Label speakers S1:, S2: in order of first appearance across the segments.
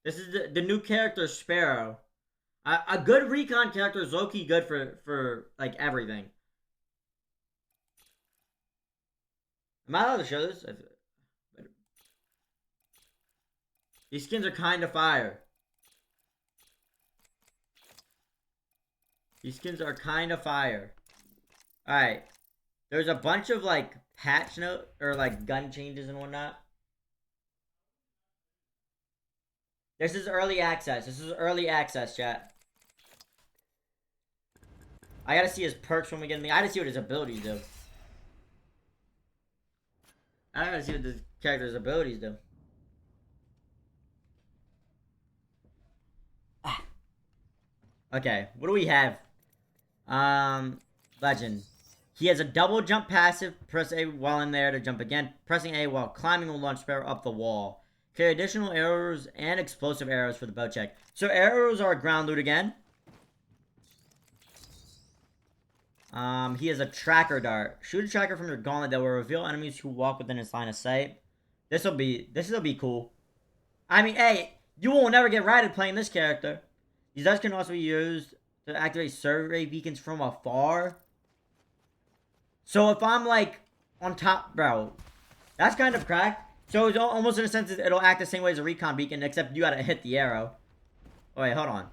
S1: This is the new character, Sparrow. A good recon character is low-key good for like everything. Am I allowed to show this? These skins are kind of fire. These skins are kind of fire. Alright. There's a bunch of like patch note or like gun changes and whatnot. This is early access. This is early access, chat. I gotta see his perks when we get in the. I gotta see what his abilities do. I gotta see what this character's abilities do. Okay, what do we have? Legend. He has a double jump passive. Press A while in there to jump again. Pressing A while climbing will launch Sparrow up the wall. Carry additional arrows and explosive arrows for the bow check. So arrows are ground loot again. He has a tracker dart. Shoot a tracker from your gauntlet that will reveal enemies who walk within its line of sight. This'll be cool. I mean, hey, you will never get righted playing this character. These darts can also be used to activate survey beacons from afar. So if I'm like on top, bro, that's kind of cracked. So it's almost in a sense it'll act the same way as a recon beacon, except you gotta hit the arrow. Oh wait, hold on.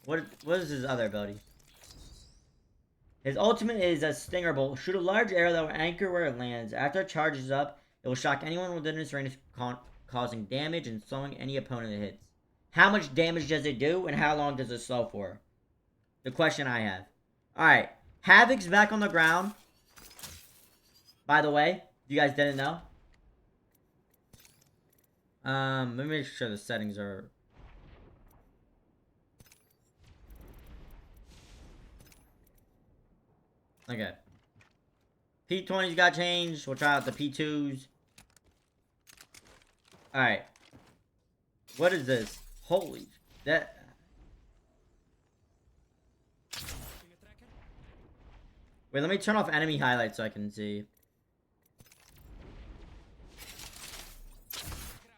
S1: What is his other ability? His ultimate is a stinger bolt. Shoot a large arrow that will anchor where it lands. After it charges up, it will shock anyone within its range, causing damage and slowing any opponent it hits. How much damage does it do, and how long does it slow for? The question I have. Alright. Havoc's back on the ground. By the way, you guys didn't know. Let me make sure the settings are... Okay. P20's got changed. We'll try out the P2s. Alright. What is this? Holy... That... Wait, let me turn off enemy highlights so I can see.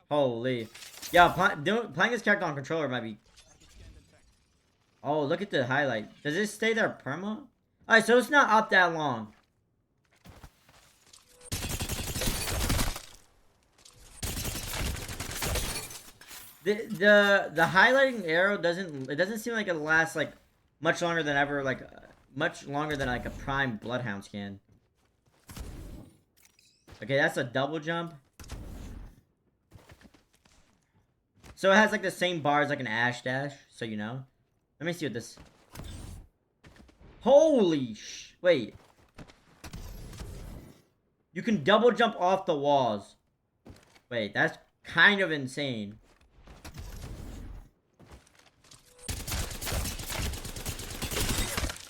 S1: Holy. Yeah, playing this character on controller might be... Oh, look at the highlight. Does it stay there perma? Alright, so it's not up that long. The highlighting arrow doesn't seem like it lasts like much longer than ever, like much longer than like a prime bloodhound scan. Okay, that's a double jump. So it has like the same bars like an Ash Dash, so you know. Let me see what this... Holy sh... Wait. You can double jump off the walls. Wait, that's kind of insane.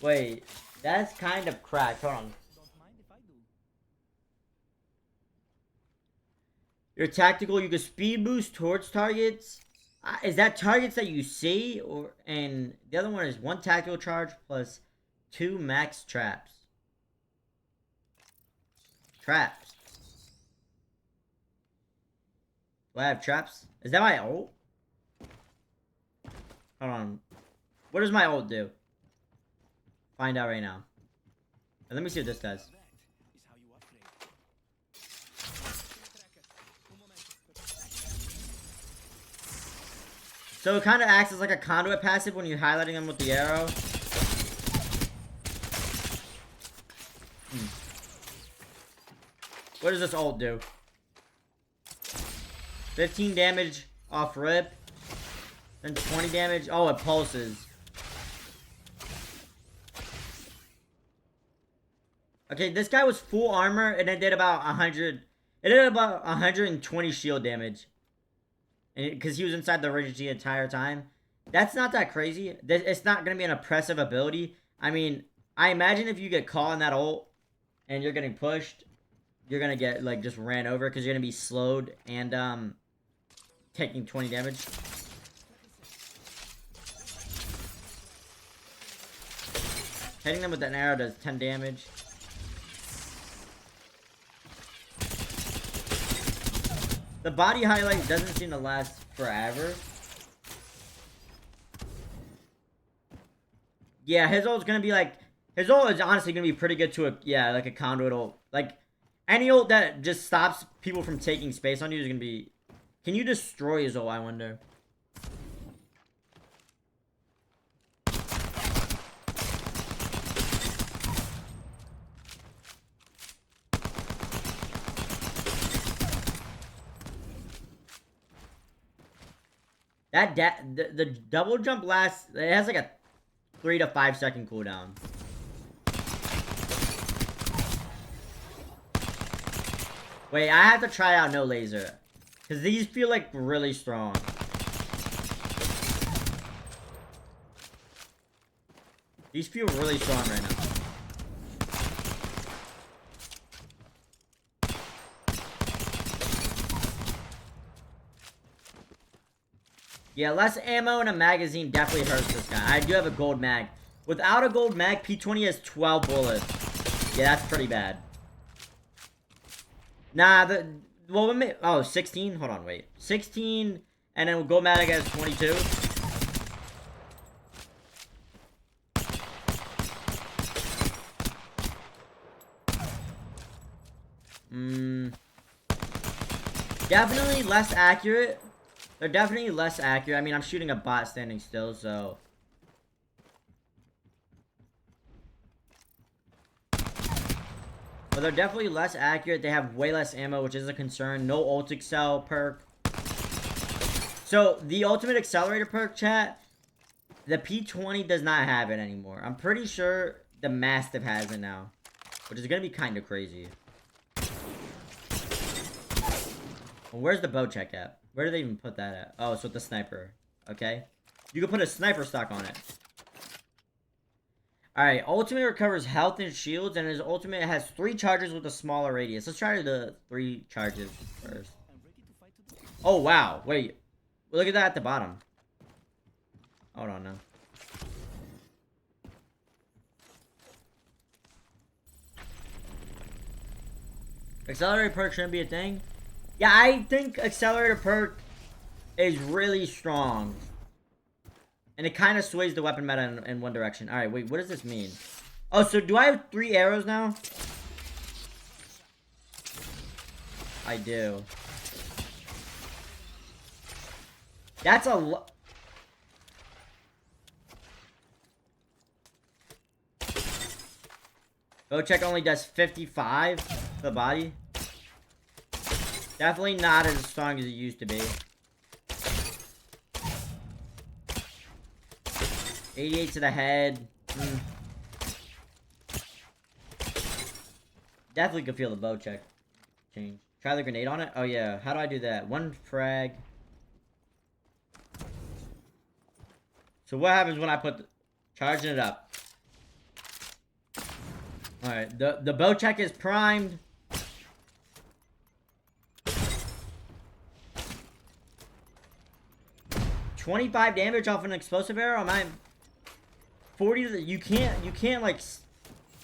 S1: Wait, that's kind of cracked. Hold on. Your tactical, you can speed boost towards targets. Is that targets that you see? And the other one is 1 tactical charge plus 2 max traps. Traps. Do I have traps? Is that my ult? Hold on. What does my ult do? Find out right now. Let me see what this does. So it kind of acts as like a conduit passive when you're highlighting them with the arrow. What does this ult do? 15 damage off rip. Then 20 damage. Oh, it pulses. Okay, this guy was full armor and it did about 100. It did about 120 shield damage. Because he was inside the ridge the entire time. That's not that crazy. It's not going to be an oppressive ability. I mean, I imagine if you get caught in that ult and you're getting pushed, you're going to get, like, just ran over because you're going to be slowed and, taking 20 damage. Hitting them with an arrow does 10 damage. The body highlight doesn't seem to last forever. Yeah, his ult's gonna be like... His ult is honestly gonna be pretty good to a... Yeah, like a conduit ult. Like, any ult that just stops people from taking space on you is gonna be... Can you destroy his ult, I wonder? The double jump lasts... It has like a 3 to 5 second cooldown. Wait, I have to try out no laser. Because these feel like really strong. These feel really strong right now. Yeah, less ammo in a magazine definitely hurts this guy. I do have a gold mag. Without a gold mag, P20 has 12 bullets. Yeah, that's pretty bad. Nah, oh, 16? Hold on, wait. 16, and then gold mag has 22. Definitely less accurate. They're definitely less accurate. I mean, I'm shooting a bot standing still, so... But they're definitely less accurate. They have way less ammo, which is a concern. No ult excel perk. So, the ultimate accelerator perk, chat, the P20 does not have it anymore. I'm pretty sure the Mastiff has it now, which is going to be kind of crazy. Well, where's the bow check at? Where do they even put that at? Oh, it's with the sniper. Okay. You can put a sniper stock on it. Alright, ultimate recovers health and shields, and his ultimate has 3 charges with a smaller radius. Let's try the 3 charges first. Oh, wow. Wait. Look at that at the bottom. Hold on now. Accelerator perk shouldn't be a thing. Yeah, I think accelerator perk is really strong. And it kind of sways the weapon meta in one direction. Alright, wait, what does this mean? Oh, so do I have 3 arrows now? I do. That's a lot. Bow check only does 55 to the body. Definitely not as strong as it used to be. 88 to the head. Definitely could feel the bow check change. Try the grenade on it? Oh yeah, how do I do that? 1 frag. So what happens when I put charging it up? Alright, the bow check is primed. $25 damage off an explosive arrow? Am I 40 to the, you can't like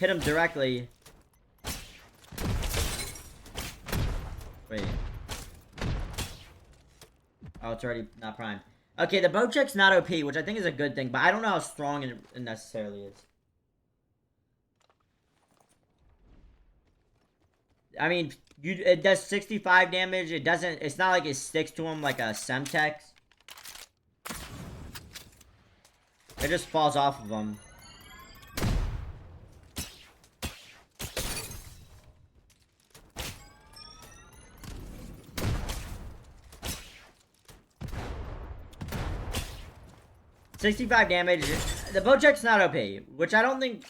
S1: hit him directly. Wait. Oh, it's already not primed. Okay, the bow check's not OP, which I think is a good thing, but I don't know how strong it necessarily is. I mean, it does 65 damage. It doesn't, it's not like it sticks to him like a Semtex. It just falls off of them. $65 damage. The bow check's not OP, which I don't think...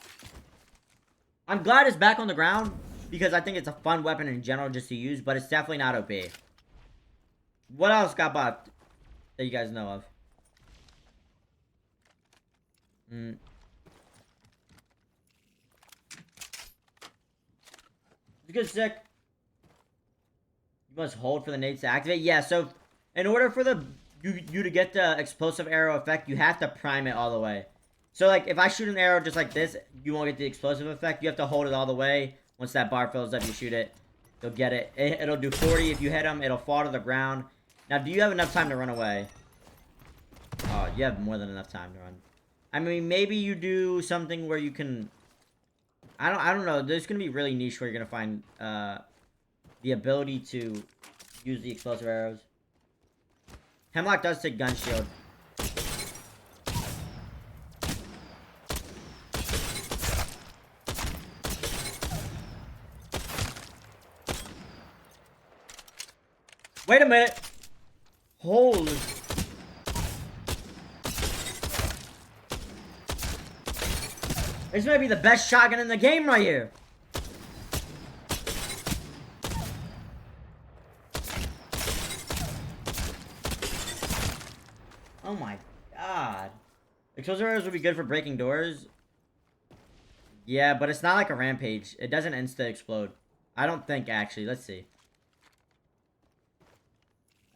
S1: I'm glad it's back on the ground, because I think it's a fun weapon in general just to use, but it's definitely not OP. What else got buffed that you guys know of? It's good, sick. You must hold for the nades to activate. Yeah, so in order for you to get the explosive arrow effect, you have to prime it all the way. So like if I shoot an arrow just like this, you won't get the explosive effect. You have to hold it all the way. Once that bar fills up, you shoot it. You'll get it. It'll do 40. If you hit him, it'll fall to the ground. Now, do you have enough time to run away? Oh, you have more than enough time to run. I mean, maybe you do something where you can... I don't know. There's going to be really niche where you're going to find the ability to use the explosive arrows. Hemlock does take gun shield. Wait a minute. Holy. This might be the best shotgun in the game right here. Oh my god. Explosive arrows would be good for breaking doors. Yeah, but it's not like a rampage. It doesn't insta-explode. I don't think, actually. Let's see.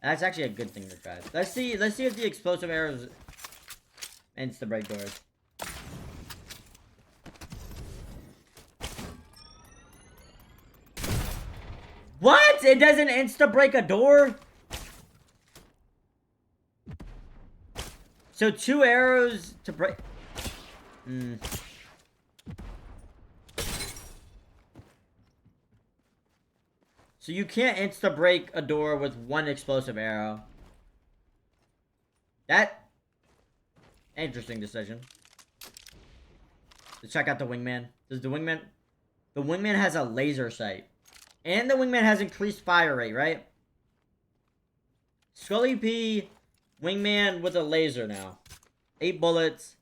S1: That's actually a good thing to try. Let's see if the explosive arrows insta-break doors. What? It doesn't insta-break a door? So 2 arrows to break... So you can't insta-break a door with 1 explosive arrow. That... Interesting decision. Let's check out the Wingman. Does the Wingman... The Wingman has a laser sight. And the Wingman has increased fire rate, right? Scully P... Wingman with a laser now. 8 bullets.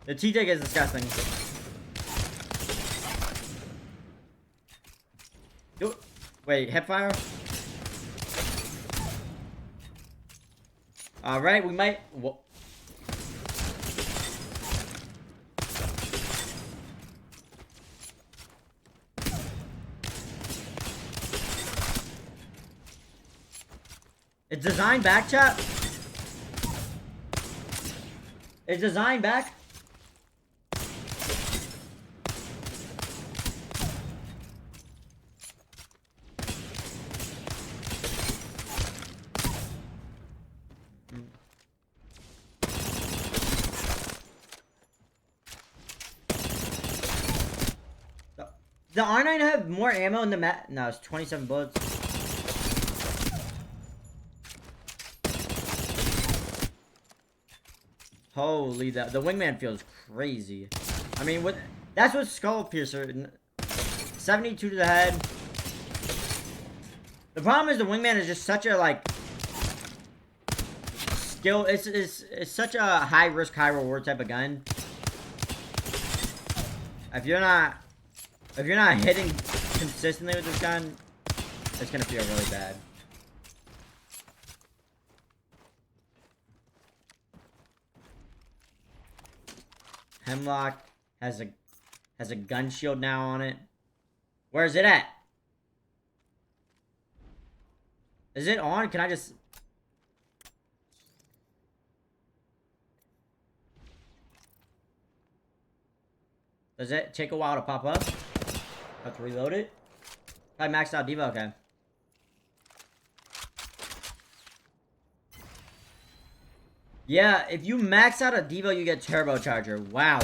S1: The T-Take is disgusting. Wait, hipfire? Alright, we might... It's designed back, chat? It's designed back? The R9 have more ammo in the mat. No, it's 27 bullets. Holy, the Wingman feels crazy. I mean, that's what Skull Piercer. 72 to the head. The problem is the Wingman is just such a like skill. It's such a high risk, high reward type of gun. If you're not hitting consistently with this gun, it's gonna feel really bad. Hemlock has a gun shield now on it. Where's it at? Is it on? Can I just... Does it take a while to pop up? Have to reload it? I maxed out Diva, okay. Yeah, if you max out a Devo, you get Turbocharger. Wow.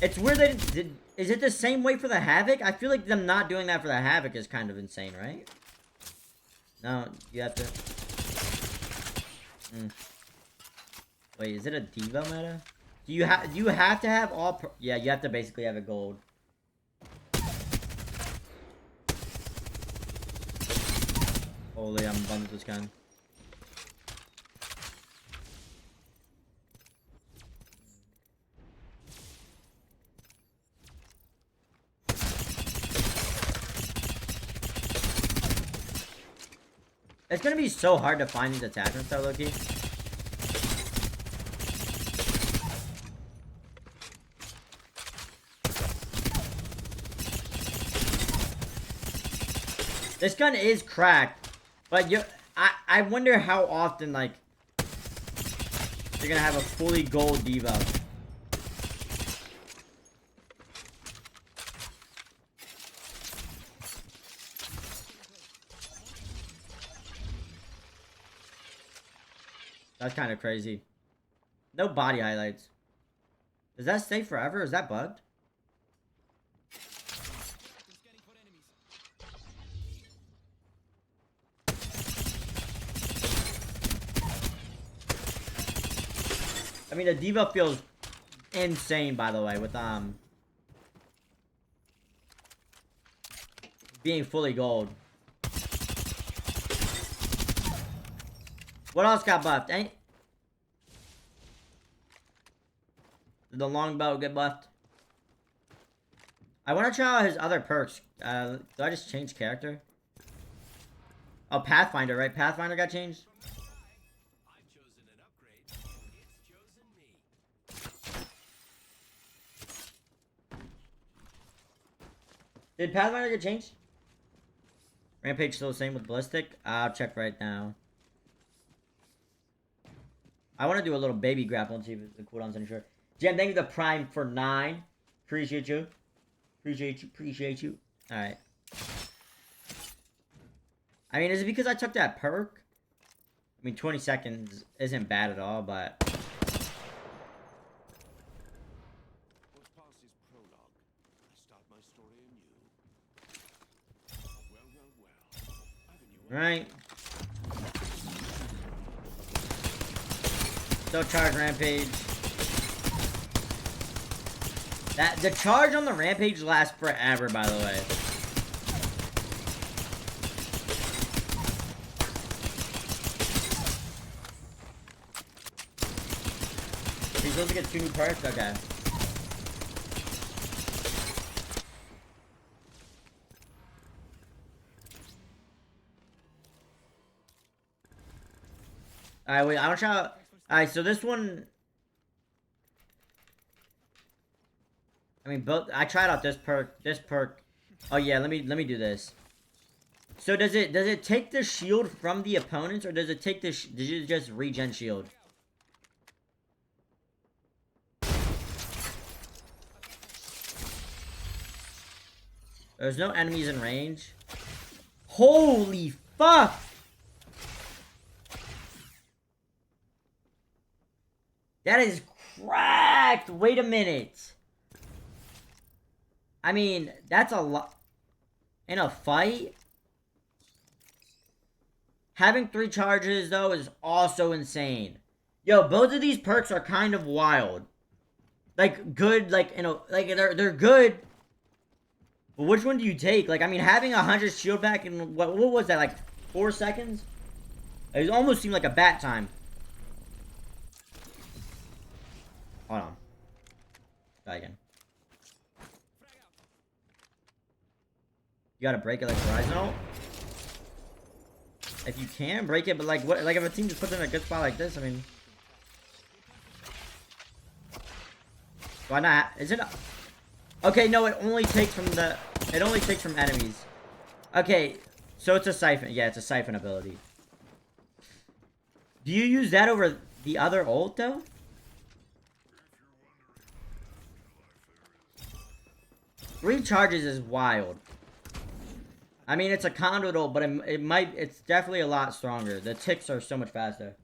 S1: It's weird that is it the same way for the Havoc? I feel like them not doing that for the Havoc is kind of insane, right? No, you have to... Wait, is it a Devo meta? Do you have to have all... Yeah, you have to basically have a gold. Holy, I'm bummed with this gun. It's gonna be so hard to find these attachments though, Loki. This gun is cracked, but I wonder how often like you're gonna have a fully gold devo. That's kind of crazy. No body highlights. Does that stay forever? Is that bugged? I mean, the debuff feels insane, by the way, with being fully gold. What else got buffed? Did the longbow get buffed? I want to try out his other perks. Do I just change character? Oh, Pathfinder, right? Pathfinder got changed? Did Pathfinder get changed? Rampage still the same with Ballistic? I'll check right now. I want to do a little baby grapple and see if the cooldown's any short. Jen, thank you to Prime for 9. Appreciate you. Appreciate you. Alright. I mean, is it because I took that perk? I mean, 20 seconds isn't bad at all, but...
S2: What's past is prologue. I start my story anew. Well.
S1: Right. Still charge Rampage. The charge on the Rampage lasts forever, by the way. He's supposed to get 2 new perks? Okay. Alright, wait, I want to try out... Alright, so this one... I mean, both... I tried out this perk. Oh, yeah, let me do this. So, does it take the shield from the opponents, or does it take the... Does it just regen shield? There's no enemies in range. Holy fuck! That is cracked! Wait a minute. I mean, that's a lot. In a fight? Having 3 charges, though, is also insane. Yo, both of these perks are kind of wild. Like, good, like, you know, like, they're good. But which one do you take? Like, I mean, having 100 shield back in, what was that, like, 4 seconds? It almost seemed like a bat time. Hold on. Try again. You gotta break it like Horizontal? If you can, break it, but like, what? Like, if a team just puts it in a good spot like this, I mean... Why not? Is it... Okay, no, it only takes from the... It only takes from enemies. Okay, so it's a siphon. Yeah, it's a siphon ability. Do you use that over the other ult, though? Three charges is wild. I mean, it's a conduit ult, but it's definitely a lot stronger. The ticks are so much faster.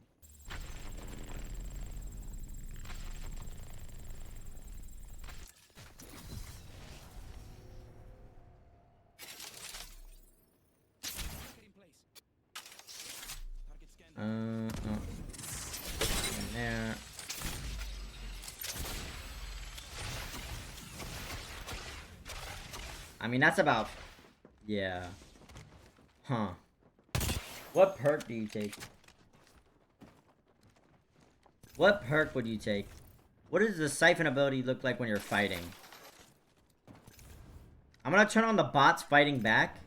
S1: In there. I mean, that's about... Yeah. Huh. What perk do you take? What perk would you take? What does the siphon ability look like when you're fighting? I'm gonna turn on the bots fighting back.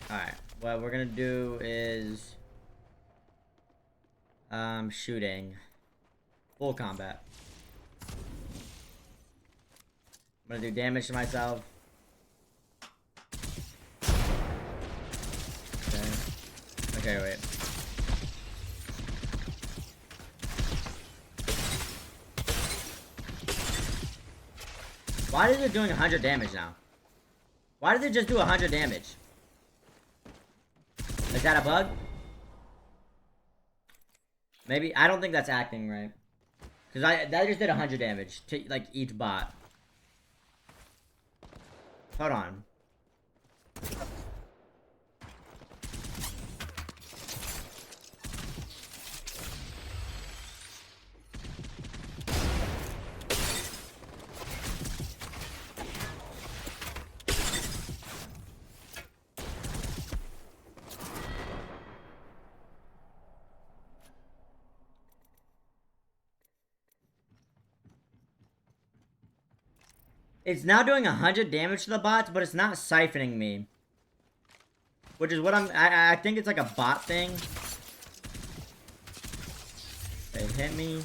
S1: Alright. What we're gonna do is... shooting. Full combat. I'm gonna do damage to myself. Okay. Okay, wait. Why is it doing 100 damage now? Why did it just do 100 damage? Is that a bug? Maybe. I don't think that's acting right. Because that just did 100 damage to, like, each bot. Hold on. It's now doing 100 damage to the bots, but it's not siphoning me. Which is what I think it's like a bot thing. They hit me.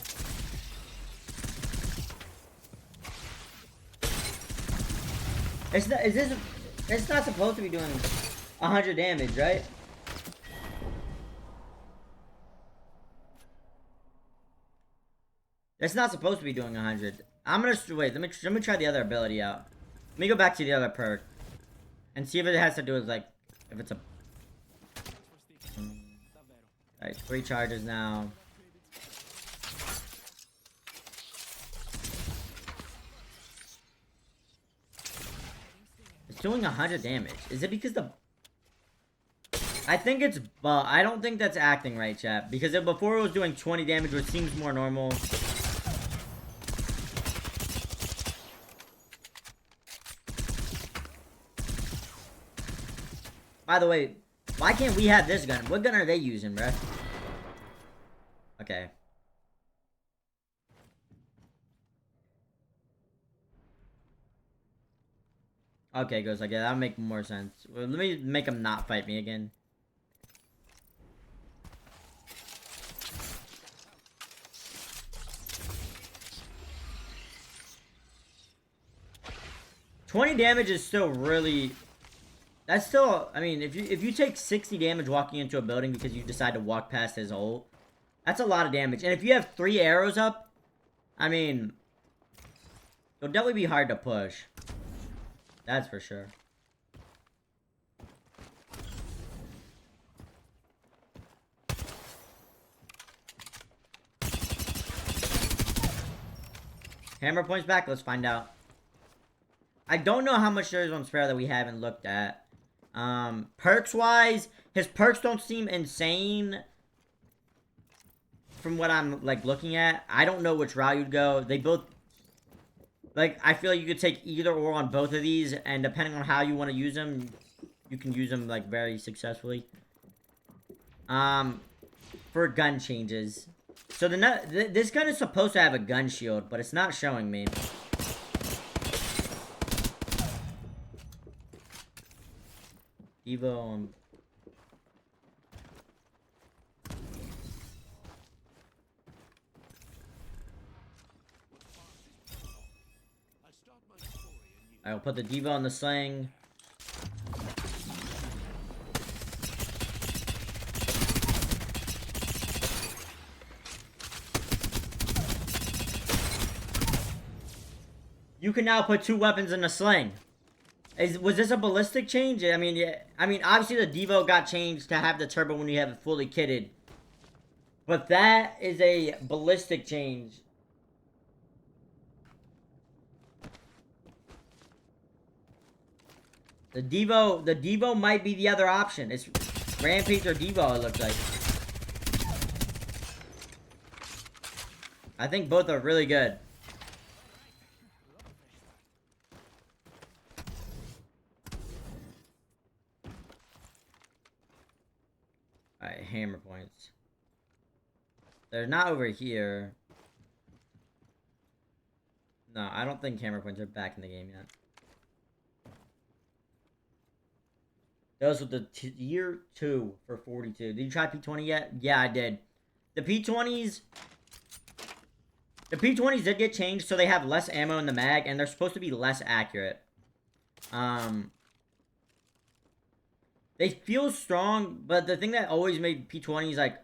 S1: It's not supposed to be doing 100 damage, right? It's not supposed to be doing 100. I'm gonna wait. Let me try the other ability out. Let me go back to the other perk and see if it has to do with like if it's a. Alright, 3 charges now. It's doing 100 damage. Is it because the? I think it's I don't think that's acting right, chat. Because before it was doing 20 damage, which seems more normal. By the way, why can't we have this gun? What gun are they using, bruh? Okay. Okay, goes like, yeah, that'll make more sense. Well, let me make him not fight me again. $20 damage is still really... That's still, I mean, if you take 60 damage walking into a building because you decide to walk past his ult, that's a lot of damage. And if you have 3 arrows up, I mean, it'll definitely be hard to push. That's for sure. Hammer points back, let's find out. I don't know how much there is on Sparrow that we haven't looked at. Perks wise, his perks don't seem insane from what I'm like looking at. I don't know which route you'd go. They both, like, I feel like you could take either or on both of these, and depending on how you want to use them, you can use them like very successfully. For gun changes, so this gun is supposed to have a gun shield, but it's not showing me. Evo on. I'll put the Devo on the sling. You can now put 2 weapons in a sling. Was this a ballistic change? I mean, yeah. I mean, obviously the Devo got changed to have the turbo when you have it fully kitted. But that is a ballistic change. The Devo might be the other option. It's Rampage or Devo, it looks like. I think both are really good. Alright, hammer points. They're not over here. No, I don't think hammer points are back in the game yet. Those with the tier 2 for 42. Did you try P20 yet? Yeah, I did. The P20s did get changed, so they have less ammo in the mag, and they're supposed to be less accurate. They feel strong, but the thing that always made P20s like...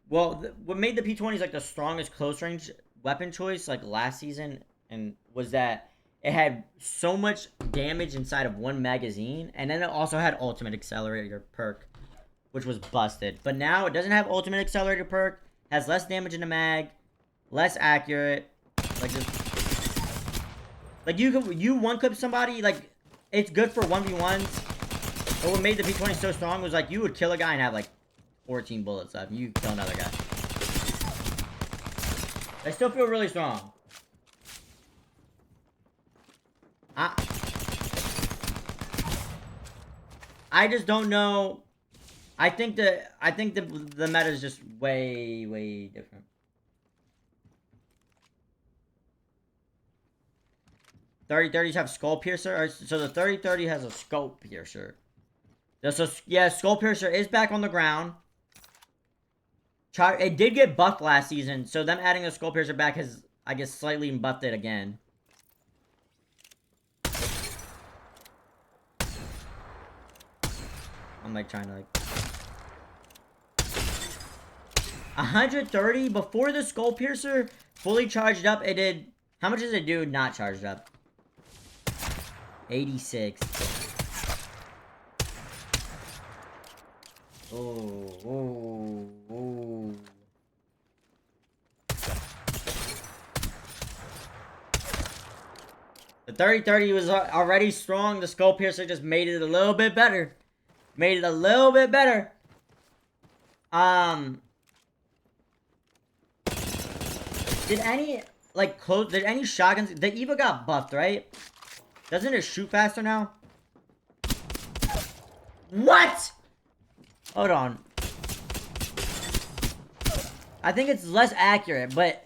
S1: Well, what made the P20s like the strongest close range weapon choice like last season and was that it had so much damage inside of one magazine, and then it also had ultimate accelerator perk. which was busted. But now it doesn't have ultimate accelerator perk, has less damage in the mag, less accurate. Like just like you one clip somebody, like it's good for 1v1s. But what made the P20 so strong was like you would kill a guy and have like 14 bullets left. You kill another guy. They still feel really strong. I just don't know. I think the meta is just way different. .30-30s have skull piercer, so the 30-30 has a skull piercer. So yeah, skull piercer is back on the ground. It did get buffed last season, so them adding a skull piercer back has, I guess, slightly buffed it again. I'm like trying to like 130 before the skull piercer fully charged up. It did. How much does it do not charged up? 86. Oh. The 30-30 was already strong. The skull piercer just made it a little bit better. Made it a little bit better. Did any did any shotguns? The Eva got buffed, right? Doesn't it shoot faster now? What? Hold on. I think it's less accurate, but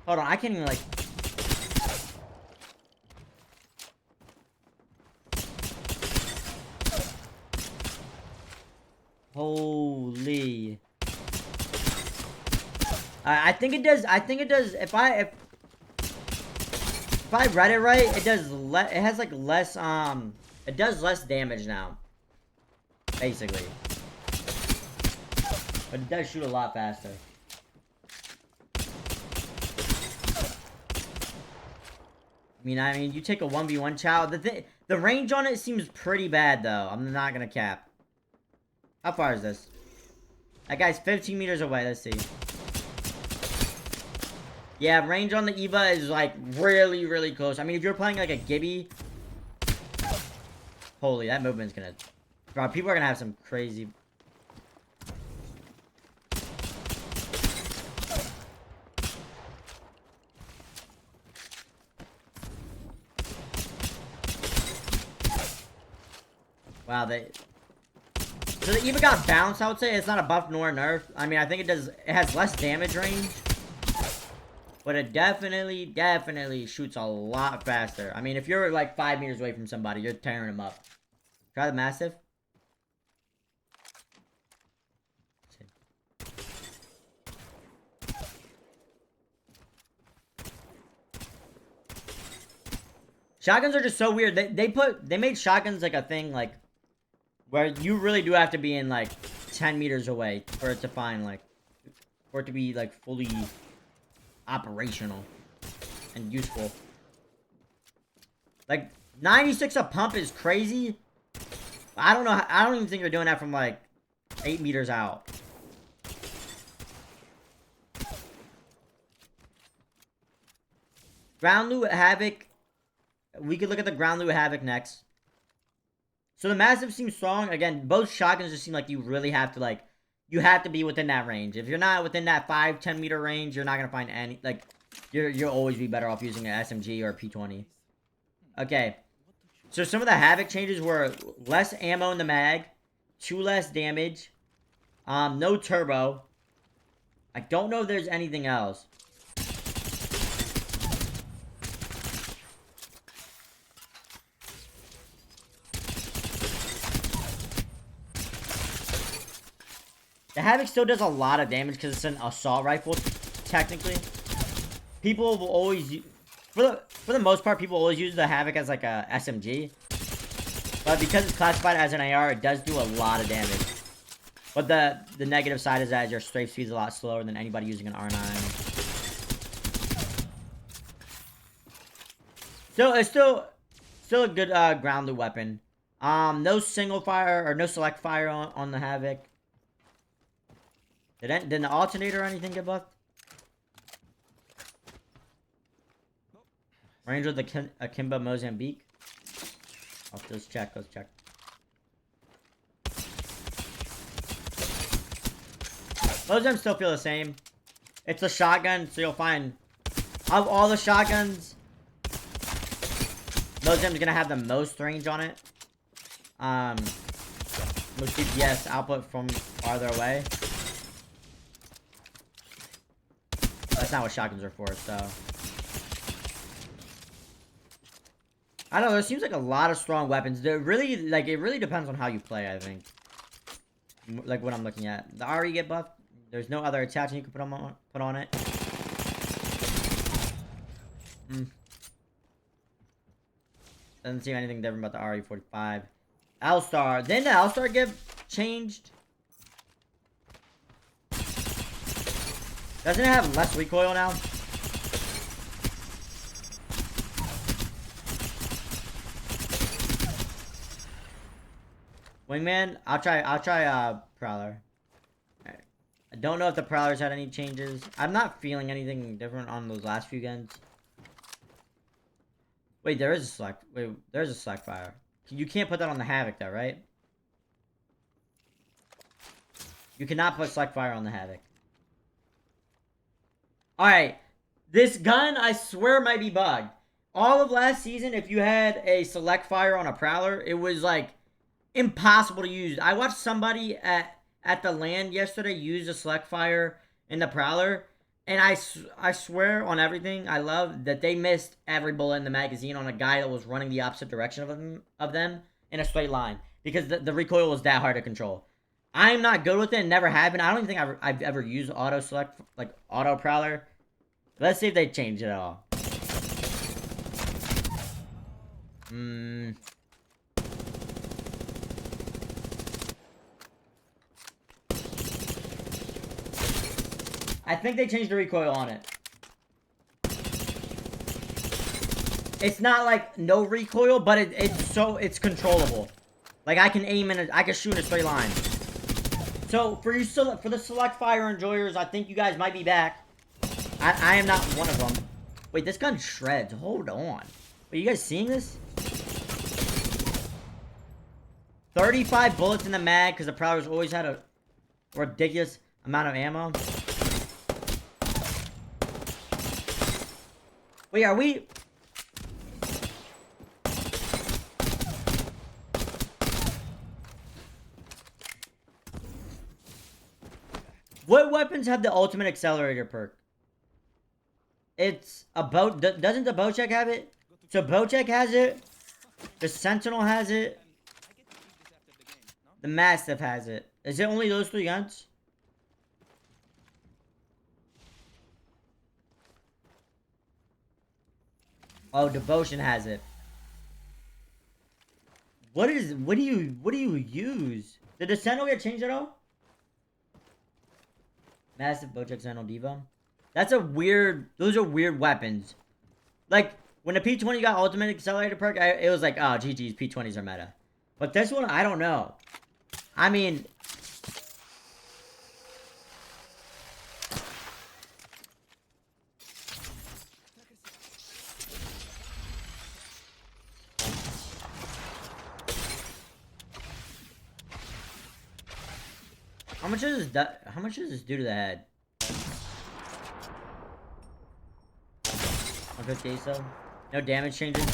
S1: hold on, I can't even like. Holy. I think it does. If I read it right, it does. It has like less. It does less damage now. Basically, but it does shoot a lot faster. I mean, you take a 1v1 chow. The range on it seems pretty bad though. I'm not gonna cap. How far is this? That guy's 15 meters away. Let's see. Yeah, range on the Eva is like really close. I mean, if you're playing like a Gibby, holy, that movement's gonna. Bro, people are gonna have some crazy. Wow, so the Eva got bounced, I would say. It's not a buff nor a nerf. I mean, I think it has less damage range. But it definitely shoots a lot faster. I mean, if you're like 5 meters away from somebody, you're tearing them up. Try the Massive. Shotguns are just so weird. They made shotguns like a thing like where you really do have to be in like 10 meters away for it to find like for it to be like fully operational and useful. Like 96 a pump is crazy. I don't know. I don't even think you're doing that from like 8 meters out. Ground loot havoc. We could look at the ground loot havoc next. So the Massive seems strong. Again, both shotguns just seem like you really have to like. You have to be within that range. If you're not within that 5-10 meter range, you're not gonna find any like. You'll always be better off using an SMG or a P20. Okay. So some of the havoc changes were less ammo in the mag, 2 less damage, no turbo. I don't know if there's anything else. The Havoc still does a lot of damage because it's an assault rifle, technically. People will always use, for the most part, people always use the Havoc as like a SMG. But because it's classified as an AR, it does do a lot of damage. But the negative side is that your strafe speed is a lot slower than anybody using an R9. So it's still a good ground loot weapon. No single fire or no select fire on the Havoc. Did the alternator or anything get buffed? Range with the Akimbo Mozambique. Let's check. Let's check. Most of them still feel the same. It's a shotgun, so you'll find of all the shotguns, most of them are gonna have the most range on it. Most DPS output from farther away. That's not what shotguns are for, so. I don't know, there seems like a lot of strong weapons. They're really, like, it really depends on how you play, I think. Like what I'm looking at. The RE get buffed. There's no other attachment you can put on it. Doesn't seem anything different about the RE45. L-Star. Didn't the L-Star get changed? Doesn't it have less recoil now? Wingman? I'll try Prowler. Alright. I don't know if the Prowler's had any changes. I'm not feeling anything different on those last few guns. Wait, there's a select fire. You can't put that on the Havoc though, right? You cannot put select fire on the Havoc. Alright. This gun, I swear, might be bugged. All of last season, if you had a select fire on a Prowler, it was like impossible to use. I watched somebody at the land yesterday use a select fire in the Prowler, and I swear on everything I love that they missed every bullet in the magazine on a guy that was running the opposite direction of them in a straight line, because the recoil was that hard to control. I'm not good with it and never have been. I don't even think I've ever used auto select, like auto Prowler. Let's see if they change it at all. I think they changed the recoil on it. It's not like no recoil, but it's controllable. Like I can aim I can shoot in a straight line. So for the select fire enjoyers, I think you guys might be back. I am not one of them. Wait, this gun shreds. Hold on. Are you guys seeing this? 35 bullets in the mag because the Prowler's always had a ridiculous amount of ammo. Wait, are we... What weapons have the ultimate accelerator perk? It's a boat. Doesn't the bow check have it? So bow check has it. The Sentinel has it. The Mastiff has it. Is it only those three guns? Oh, Devotion has it. What do you use? Did the Sentinel get changed at all? Massive Bojack Sentinel Diva. That's a weird... Those are weird weapons. Like, when the P20 got Ultimate Accelerator perk, it was like, oh, GG's, P20s are meta. But this one, I don't know. I mean... How much does this do to the head? 150 so. No damage changes.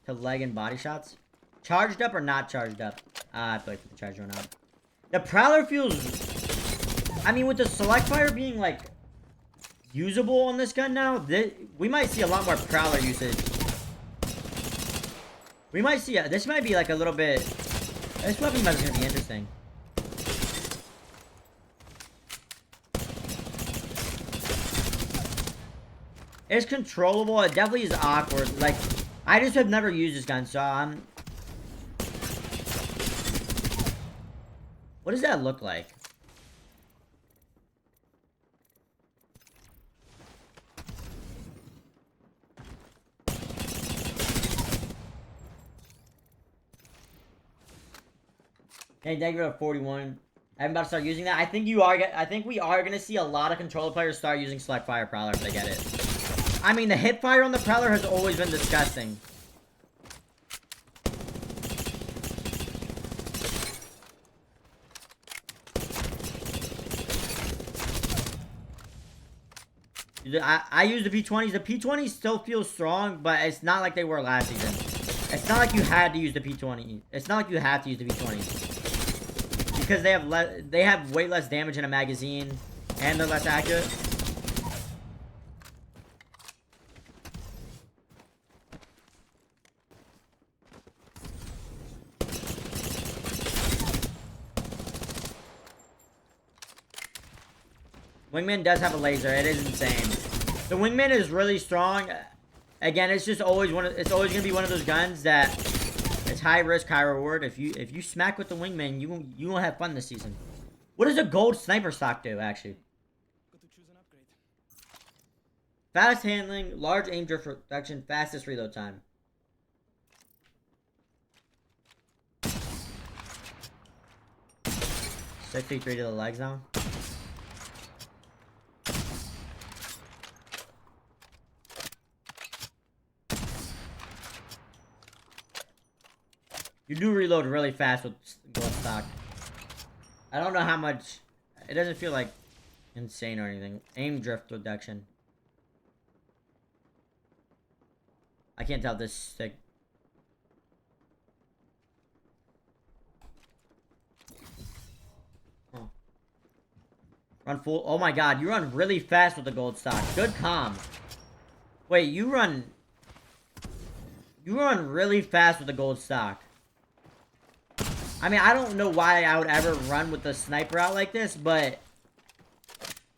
S1: To leg and body shots. Charged up or not charged up? I have to wait for the charge run out. The Prowler feels... I mean, with the select fire being, like, usable on this gun now, we might see a lot more Prowler usage. We might see... this might be, like, a little bit... This weapon might be interesting. It's controllable. It definitely is awkward. Like, I just have never used this gun, so I'm... What does that look like? Hey, thank you for 41. I'm about to start using that. I think you are. I think we are gonna see a lot of controller players start using select fire Prowler if they get it. I mean, the hip fire on the Prowler has always been disgusting. I use the P20s. The P20s still feel strong, but it's not like they were last season. It's not like you had to use the P20. It's not like you have to use the P20s. Because they have way less damage in a magazine, and they're less accurate. Wingman does have a laser. It is insane. The Wingman is really strong. Again, it's just always it's always gonna be one of those guns that it's high risk, high reward. If you smack with the Wingman, you won't have fun this season. What does a gold sniper stock do, actually?
S3: Got to choose an upgrade.
S1: Fast handling, large aim drift reduction, fastest reload time. $63 to the legs now. You do reload really fast with gold stock. I don't know how much. It doesn't feel like insane or anything. Aim drift reduction. I can't tell if this stick. Oh. Run full. Oh my god, you run really fast with the gold stock. Good comm. Wait, you run really fast with the gold stock. I mean, I don't know why I would ever run with the sniper out like this, but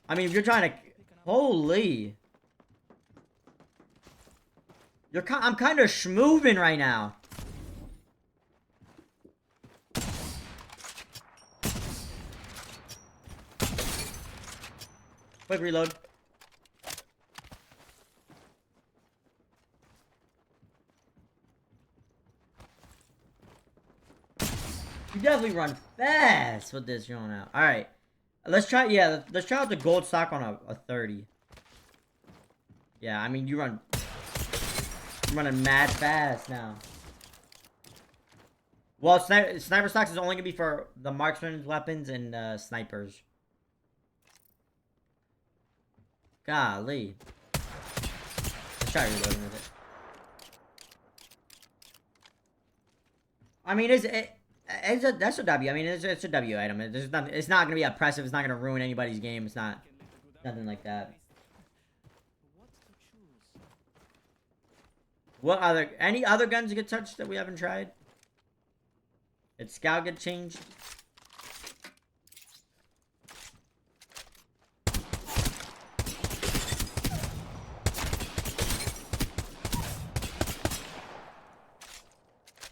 S1: I mean, if you're trying to, holy, I'm kind of schmoovin' right now. Quick reload. You definitely run fast with this going out. All right, let's try. Yeah, let's try out the gold stock on a 30. Yeah, I mean you're running mad fast now. Well, sniper stocks is only gonna be for the marksman's weapons and snipers. Golly, let's try reloading with it. I mean, that's a W. I mean, it's a W item. It's not gonna be oppressive. It's not gonna ruin anybody's game. It's not nothing like that. What other any other guns get touched that we haven't tried? Did Scout get changed?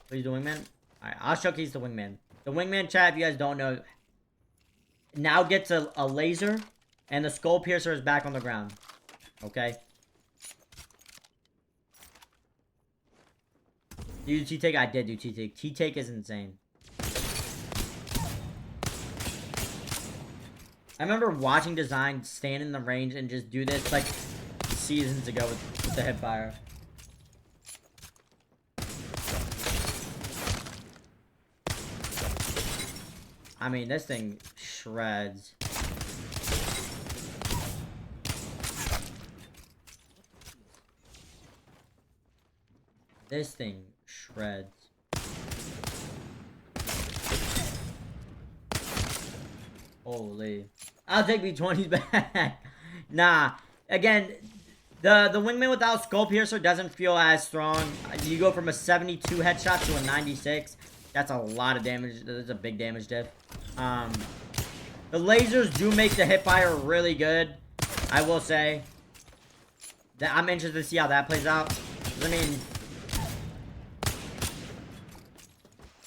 S1: Please the Wingman. Alright, I'll showcase the Wingman. The Wingman, chat, if you guys don't know, now gets a laser, and the skull piercer is back on the ground. Okay? Do you T-take? I did do T-take. T-take is insane. I remember watching Design stand in the range and just do this, like, seasons ago with the hipfire. I mean, this thing shreds. This thing shreds. Holy. I'll take B20s back. Nah. Again, the Wingman without Skull Piercer doesn't feel as strong. You go from a 72 headshot to a 96. That's a lot of damage. That's a big damage diff. The lasers do make the hipfire really good. I will say. That I'm interested to see how that plays out. I mean...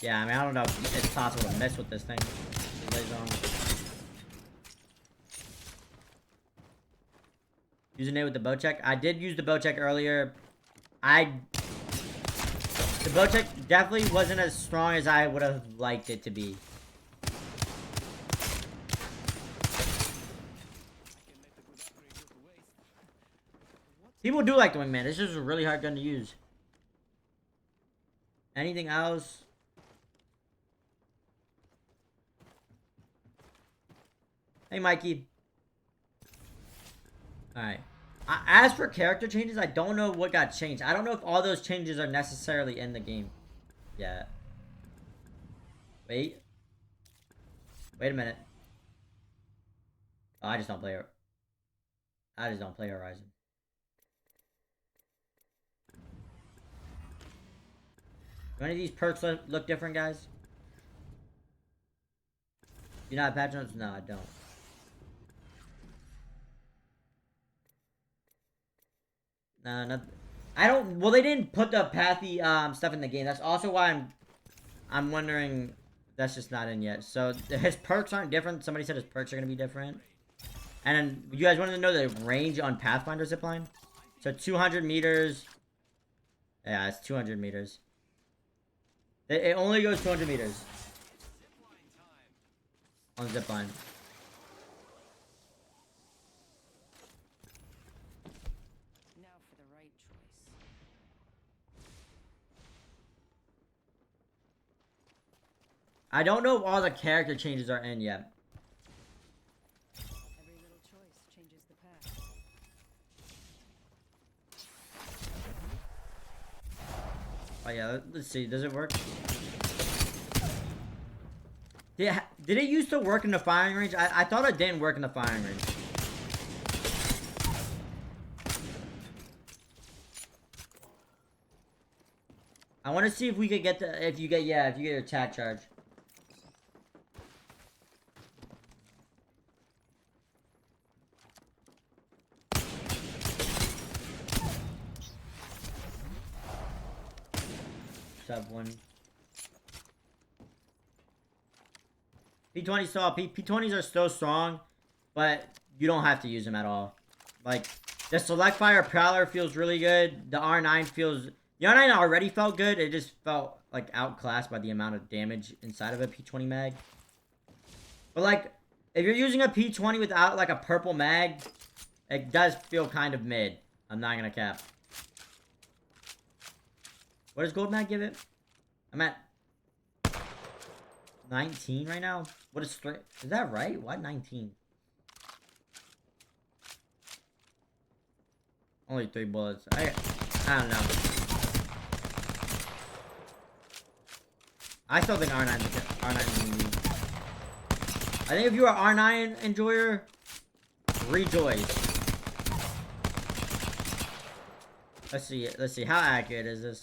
S1: Yeah, I mean, I don't know if it's possible to miss with this thing. Using it with the bow check. I did use the bow check earlier. The bow check definitely wasn't as strong as I would have liked it to be. People do like the Wingman. It's just a really hard gun to use. Anything else? Hey, Mikey. Alright. As for character changes, I don't know what got changed. I don't know if all those changes are necessarily in the game yet. Wait. Wait a minute. Oh, I just don't play Horizon. Do any of these perks look different, guys? You not have patch notes? No, I don't. No, not. I don't. Well, they didn't put the pathy stuff in the game. That's also why I'm wondering. That's just not in yet. So his perks aren't different. Somebody said his perks are gonna be different. And then you guys wanted to know the range on Pathfinder zipline. So 200 meters. Yeah, it's 200 meters. It only goes 200 meters on zipline.
S4: Now for the right choice.
S1: I don't know if all the character changes are in yet.
S4: Every little choice changes the path.
S1: Oh yeah, let's see. Does it work? Yeah, did it used to work in the firing range? I thought it didn't work in the firing range. I want to see if we could get the if you get your attack charge. Sub one. P20 still P20s are still strong, but you don't have to use them at all. Like the select fire Prowler feels really good. The R9 feels the R9 already felt good. It just felt like outclassed by the amount of damage inside of a P20 mag. But like if you're using a P20 without like a purple mag, it does feel kind of mid. I'm not gonna cap. What does gold mag give it? I'm at 19 right now. What is straight? Is that right? Why 19? Only 3 bullets. I don't know. I still think R9 is I think if you are R9 enjoyer, rejoice. Let's see. How accurate is this?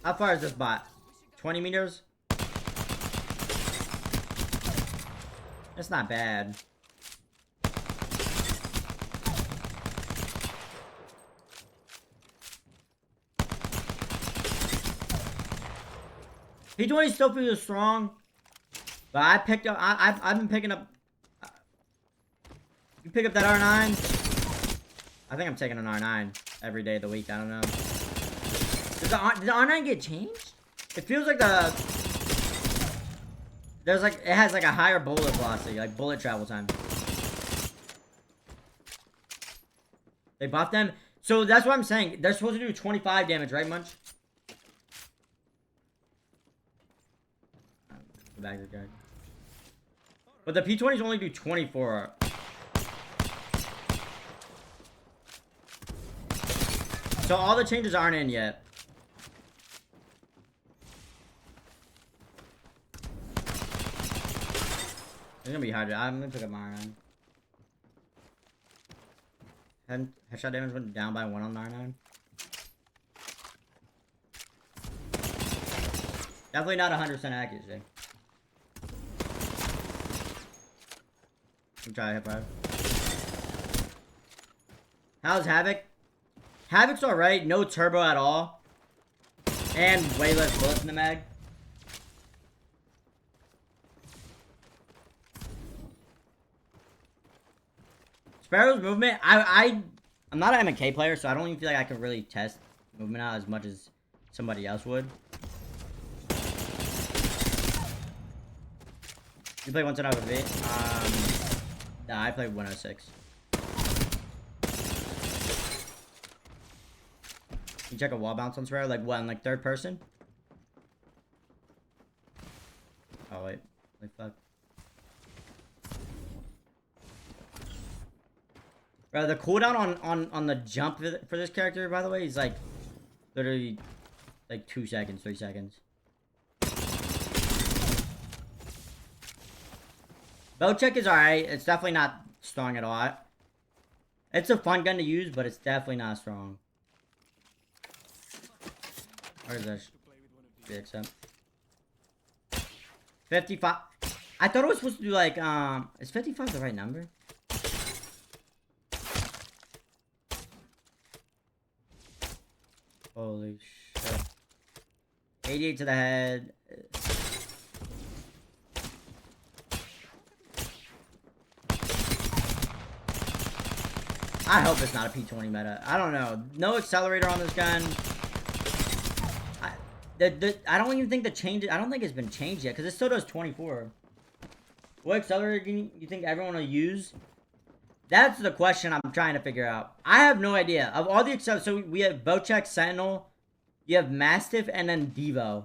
S1: How far is this bot? 20 meters? That's not bad. P20 still feels strong, but I picked up. I've been picking up. You pick up that R9. I think I'm taking an R9 every day of the week. I don't know. Did the R9 get changed? It feels like it has like a higher bullet velocity, like bullet travel time. They buffed them. So that's what I'm saying. They're supposed to do 25 damage, right, Munch? Back the guard. But the P20s only do 24. So all the changes aren't in yet. It's gonna be hard. I'm gonna pick up my R9. Headshot damage went down by 1 on R9. Definitely not 100% accuracy. I'm trying to hit fire. How's Havoc? Havoc's alright. No turbo at all. And way less bullets in the mag. Sparrow's movement, I'm not an MK player, so I don't even feel like I can really test movement out as much as somebody else would. You play once and over V. Nah, I played 106. You check a wall bounce on Sparrow? Like what, in like third person? Oh wait. Wait, fuck. Bro, the cooldown on the jump for this character, by the way, is like literally like 2 seconds, 3 seconds. Bow check is alright. It's definitely not strong at all. It's a fun gun to use, but it's definitely not strong. Where is this? Except 55. I thought it was supposed to do like is 55 the right number? Holy shit. 88 to the head. I hope it's not a P20 meta. I don't know. No accelerator on this gun. I don't even think the change. I don't think it's been changed yet because it still does 24. What accelerator do you think everyone will use? That's the question I'm trying to figure out. I have no idea. Of all the accelerators, so we have Bocek, Sentinel, you have Mastiff, and then Devo.